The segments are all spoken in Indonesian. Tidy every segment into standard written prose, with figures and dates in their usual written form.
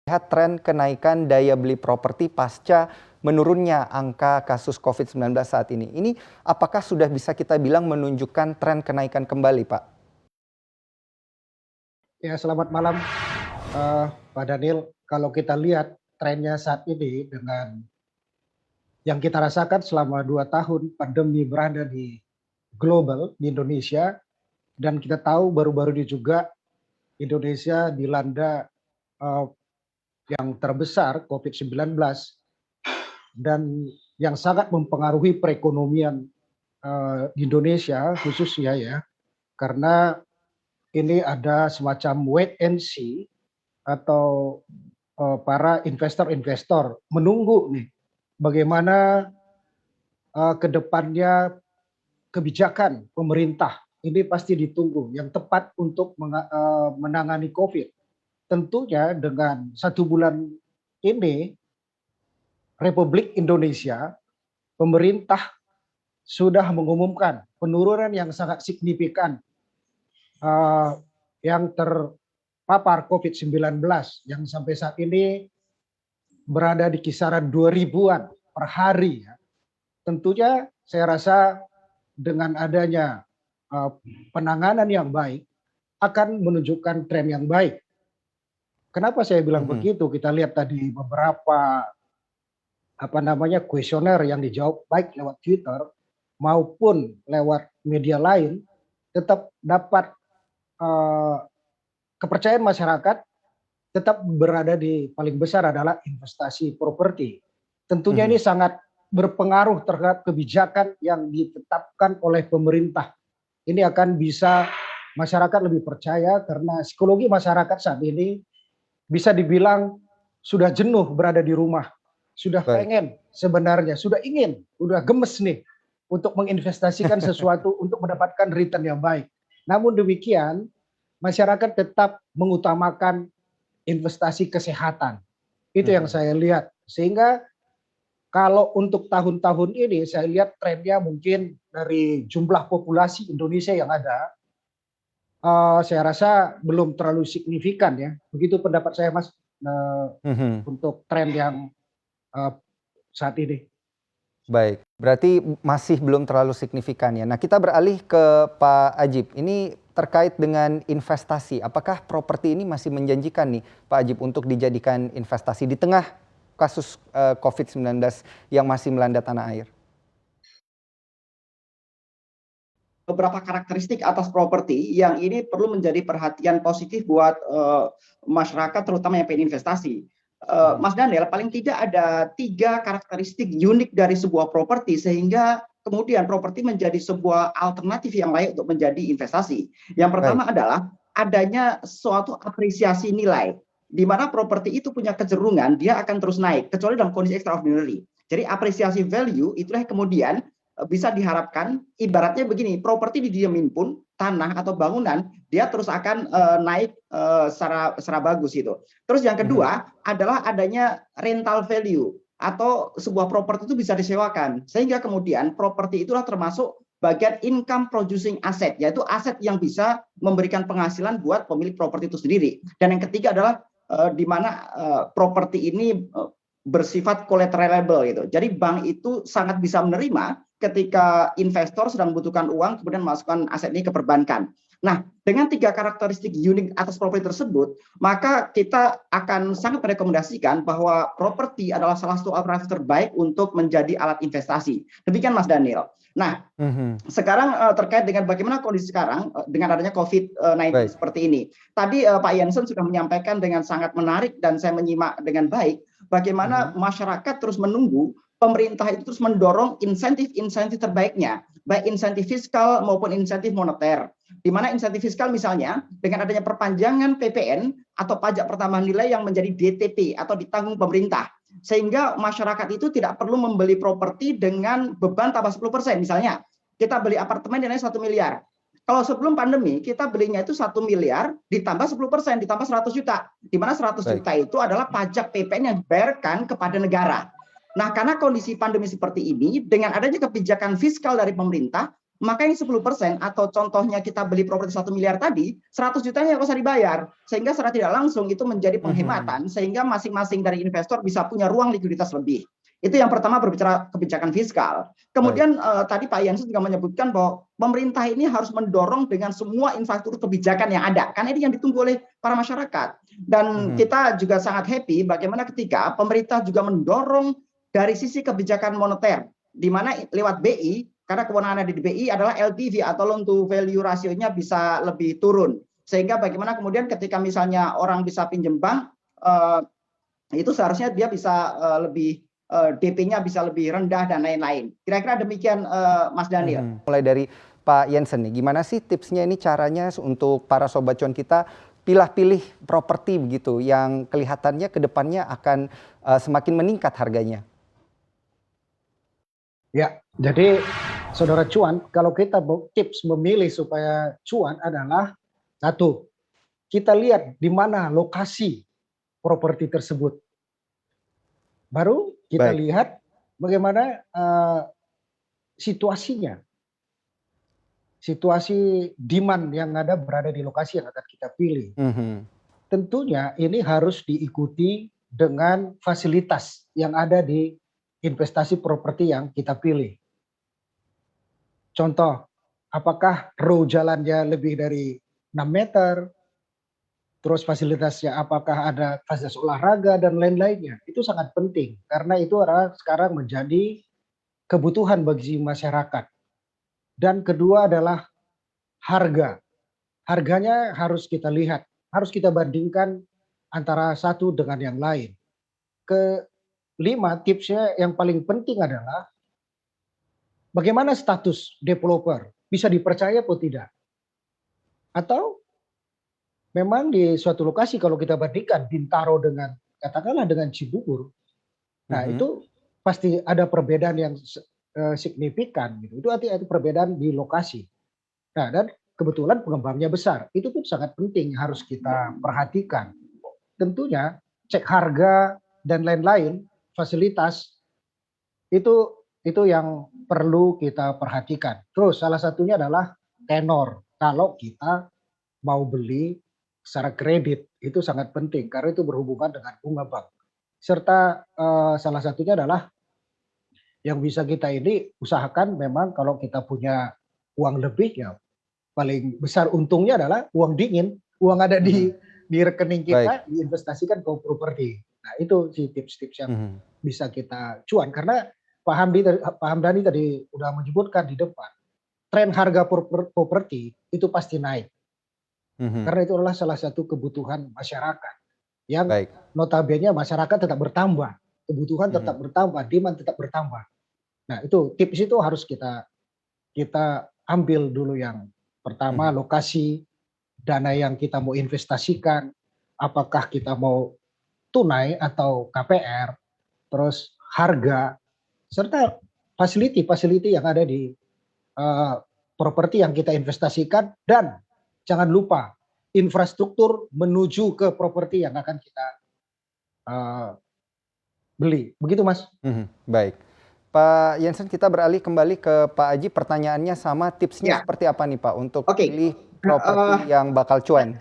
Lihat tren kenaikan daya beli properti pasca menurunnya angka kasus COVID-19 saat ini. Ini apakah sudah bisa kita bilang menunjukkan tren kenaikan kembali, Pak? Ya, selamat malam, Pak Daniel. Kalau kita lihat trennya saat ini dengan yang kita rasakan selama 2 tahun pandemi berada di global di Indonesia, dan kita tahu baru-baru ini juga Indonesia dilanda eh, yang terbesar COVID-19 dan yang sangat mempengaruhi perekonomian di Indonesia khususnya ya, karena ini ada semacam wait and see atau para investor-investor menunggu nih bagaimana ke depannya kebijakan pemerintah ini pasti ditunggu yang tepat untuk menangani COVID. Tentunya dengan 1 bulan ini Republik Indonesia, pemerintah sudah mengumumkan penurunan yang sangat signifikan yang terpapar COVID-19 yang sampai saat ini berada di kisaran 2.000-an per hari. Tentunya saya rasa dengan adanya penanganan yang baik akan menunjukkan tren yang baik. Kenapa saya bilang begitu? Kita lihat tadi beberapa kuesioner yang dijawab baik lewat Twitter maupun lewat media lain, tetap dapat kepercayaan masyarakat tetap berada di paling besar adalah investasi properti. Tentunya ini sangat berpengaruh terhadap kebijakan yang ditetapkan oleh pemerintah. Ini akan bisa masyarakat lebih percaya karena psikologi masyarakat saat ini bisa dibilang sudah jenuh berada di rumah. Sudah pengen sebenarnya, sudah ingin, sudah gemes nih untuk menginvestasikan sesuatu untuk mendapatkan return yang baik. Namun demikian, masyarakat tetap mengutamakan investasi kesehatan. Itu yang saya lihat. Sehingga kalau untuk tahun-tahun ini saya lihat trennya mungkin dari jumlah populasi Indonesia yang ada, saya rasa belum terlalu signifikan ya. Begitu pendapat saya Mas untuk tren yang saat ini. Baik, berarti masih belum terlalu signifikan ya. Nah, kita beralih ke Pak Ajib. Ini terkait dengan investasi. Apakah properti ini masih menjanjikan nih Pak Ajib untuk dijadikan investasi di tengah kasus COVID-19 yang masih melanda tanah air? Beberapa karakteristik atas properti yang ini perlu menjadi perhatian positif buat masyarakat terutama yang pengen investasi. Mas Daniel, paling tidak ada 3 karakteristik unik dari sebuah properti sehingga kemudian properti menjadi sebuah alternatif yang layak untuk menjadi investasi. Yang pertama adalah adanya suatu apresiasi nilai, di mana properti itu punya kecenderungan dia akan terus naik, kecuali dalam kondisi extraordinary. Jadi apresiasi value itulah kemudian bisa diharapkan, ibaratnya begini, properti didiamin pun tanah atau bangunan dia terus akan naik secara bagus itu. Terus yang kedua adalah adanya rental value atau sebuah properti itu bisa disewakan, sehingga kemudian properti itulah termasuk bagian income producing asset, yaitu aset yang bisa memberikan penghasilan buat pemilik properti itu sendiri. Dan yang ketiga adalah di mana properti ini bersifat collaterable gitu. Jadi bank itu sangat bisa menerima ketika investor sedang membutuhkan uang kemudian masukkan aset ini ke perbankan. Nah, dengan 3 karakteristik unik atas properti tersebut, maka kita akan sangat merekomendasikan bahwa properti adalah salah satu alternatif terbaik untuk menjadi alat investasi. Demikian Mas Daniel. Nah, sekarang terkait dengan bagaimana kondisi sekarang dengan adanya COVID-19 seperti ini. Tadi Pak Jansen sudah menyampaikan dengan sangat menarik dan saya menyimak dengan baik bagaimana masyarakat terus menunggu pemerintah itu terus mendorong insentif-insentif terbaiknya, baik insentif fiskal maupun insentif moneter. Di mana insentif fiskal misalnya dengan adanya perpanjangan PPN atau pajak pertambahan nilai yang menjadi DTP atau ditanggung pemerintah. Sehingga masyarakat itu tidak perlu membeli properti dengan beban tambah 10%. Misalnya, kita beli apartemen nilainya 1 miliar. Kalau sebelum pandemi, kita belinya itu 1 miliar ditambah 10%, ditambah 100 juta. Di mana 100 juta itu adalah pajak PPN yang dibayarkan kepada negara. Nah, karena kondisi pandemi seperti ini, dengan adanya kebijakan fiskal dari pemerintah, maka ini 10% atau contohnya kita beli properti 1 miliar tadi, 100 jutanya nggak usah dibayar. Sehingga secara tidak langsung itu menjadi penghematan, sehingga masing-masing dari investor bisa punya ruang likuiditas lebih. Itu yang pertama berbicara kebijakan fiskal. Kemudian tadi Pak Jansen juga menyebutkan bahwa pemerintah ini harus mendorong dengan semua infrastruktur kebijakan yang ada. Karena ini yang ditunggu oleh para masyarakat. Dan kita juga sangat happy bagaimana ketika pemerintah juga mendorong dari sisi kebijakan moneter, di mana lewat BI, karena kewenangan ada di BI adalah LTV atau loan to value rasionya bisa lebih turun. Sehingga bagaimana kemudian ketika misalnya orang bisa pinjam bank, itu seharusnya dia bisa lebih DP-nya bisa lebih rendah dan lain-lain. Kira-kira demikian Mas Daniel. Mulai dari Pak Jansen nih, gimana sih tipsnya ini caranya untuk para sobat cuan kita pilih properti begitu yang kelihatannya ke depannya akan semakin meningkat harganya? Ya, jadi saudara cuan, kalau kita tips memilih supaya cuan adalah satu, kita lihat di mana lokasi properti tersebut. Baru kita lihat bagaimana situasinya, situasi demand yang ada berada di lokasi yang akan kita pilih. Tentunya ini harus diikuti dengan fasilitas yang ada di investasi properti yang kita pilih. Contoh, apakah row jalannya lebih dari 6 meter, terus fasilitasnya apakah ada fasilitas olahraga dan lain-lainnya. Itu sangat penting karena itu adalah sekarang menjadi kebutuhan bagi masyarakat. Dan kedua adalah harga. Harganya harus kita lihat, harus kita bandingkan antara satu dengan yang lain. Kelima, tipsnya yang paling penting adalah bagaimana status developer, bisa dipercaya atau tidak. Atau memang di suatu lokasi kalau kita bandingkan Bintaro dengan katakanlah dengan Cibubur, nah itu pasti ada perbedaan yang signifikan gitu. Itu artinya perbedaan di lokasi. Nah, dan kebetulan pengembangnya besar. Itu pun sangat penting harus kita perhatikan. Tentunya cek harga dan lain-lain, fasilitas itu yang perlu kita perhatikan. Terus salah satunya adalah tenor. Kalau kita mau beli secara kredit itu sangat penting karena itu berhubungan dengan bunga bank. Serta salah satunya adalah yang bisa kita ini usahakan memang kalau kita punya uang lebih ya paling besar untungnya adalah uang dingin, uang ada di rekening kita diinvestasikan ke properti. Nah itu sih tips-tips yang bisa kita cuan karena Pak Hamdani tadi udah menyebutkan di depan tren harga properti itu pasti naik. Karena itu adalah salah satu kebutuhan masyarakat yang notabene masyarakat tetap bertambah, kebutuhan tetap bertambah, demand tetap bertambah. Nah itu tips itu harus kita ambil dulu yang pertama lokasi, dana yang kita mau investasikan, apakah kita mau tunai atau KPR, terus harga, serta fasiliti yang ada di properti yang kita investasikan dan jangan lupa infrastruktur menuju ke properti yang akan kita beli. Begitu Mas. Baik. Pak Jansen, kita beralih kembali ke Pak Aji. Pertanyaannya sama, tipsnya seperti apa nih Pak untuk pilih properti yang bakal cuan?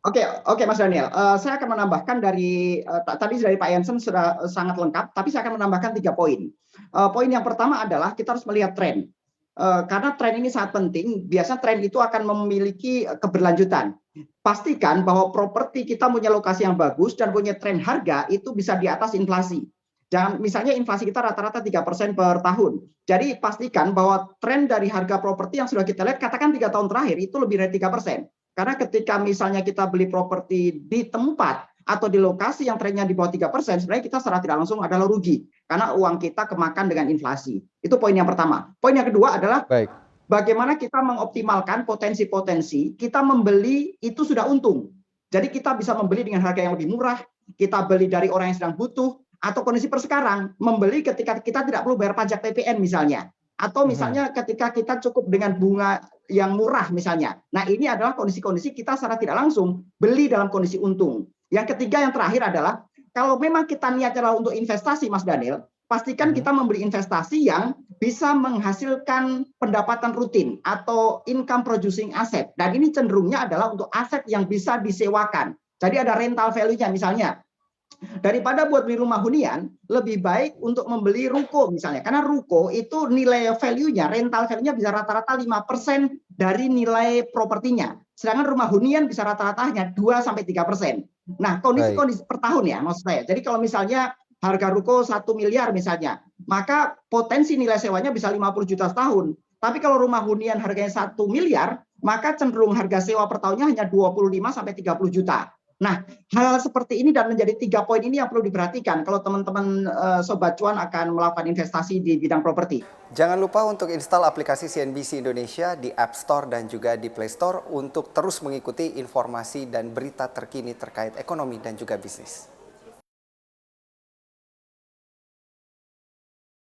Oke Mas Daniel. Saya akan menambahkan tadi dari Pak Jansen sudah sangat lengkap, tapi saya akan menambahkan 3 poin. Poin yang pertama adalah kita harus melihat tren. Karena tren ini sangat penting, biasanya tren itu akan memiliki keberlanjutan. Pastikan bahwa properti kita punya lokasi yang bagus dan punya tren harga itu bisa di atas inflasi. Jangan, misalnya inflasi kita rata-rata 3% per tahun. Jadi pastikan bahwa tren dari harga properti yang sudah kita lihat, katakan 3 tahun terakhir itu lebih dari 3%. Karena ketika misalnya kita beli properti di tempat atau di lokasi yang trennya di bawah 3%, sebenarnya kita secara tidak langsung adalah rugi. Karena uang kita kemakan dengan inflasi. Itu poin yang pertama. Poin yang kedua adalah bagaimana kita mengoptimalkan potensi-potensi, kita membeli itu sudah untung. Jadi kita bisa membeli dengan harga yang lebih murah, kita beli dari orang yang sedang butuh, atau kondisi persekarang, membeli ketika kita tidak perlu bayar pajak PPN misalnya. Atau misalnya ketika kita cukup dengan bunga yang murah misalnya. Nah ini adalah kondisi-kondisi kita secara tidak langsung beli dalam kondisi untung. Yang ketiga yang terakhir adalah kalau memang kita niatnya adalah untuk investasi Mas Daniel, pastikan kita membeli investasi yang bisa menghasilkan pendapatan rutin atau income producing asset. Dan ini cenderungnya adalah untuk aset yang bisa disewakan. Jadi ada rental value-nya misalnya. Daripada buat beli rumah hunian, lebih baik untuk membeli ruko misalnya. Karena ruko itu nilai value-nya, rental value-nya bisa rata-rata 5% dari nilai propertinya. Sedangkan rumah hunian bisa rata-rata hanya 2-3%. Nah, kondisi per tahun ya maksud saya. Jadi kalau misalnya harga ruko 1 miliar misalnya, maka potensi nilai sewanya bisa 50 juta setahun. Tapi kalau rumah hunian harganya 1 miliar, maka cenderung harga sewa per tahunnya hanya 25-30 juta. Nah, hal seperti ini dan menjadi 3 poin ini yang perlu diperhatikan kalau teman-teman Sobat Cuan akan melakukan investasi di bidang properti. Jangan lupa untuk install aplikasi CNBC Indonesia di App Store dan juga di Play Store untuk terus mengikuti informasi dan berita terkini terkait ekonomi dan juga bisnis.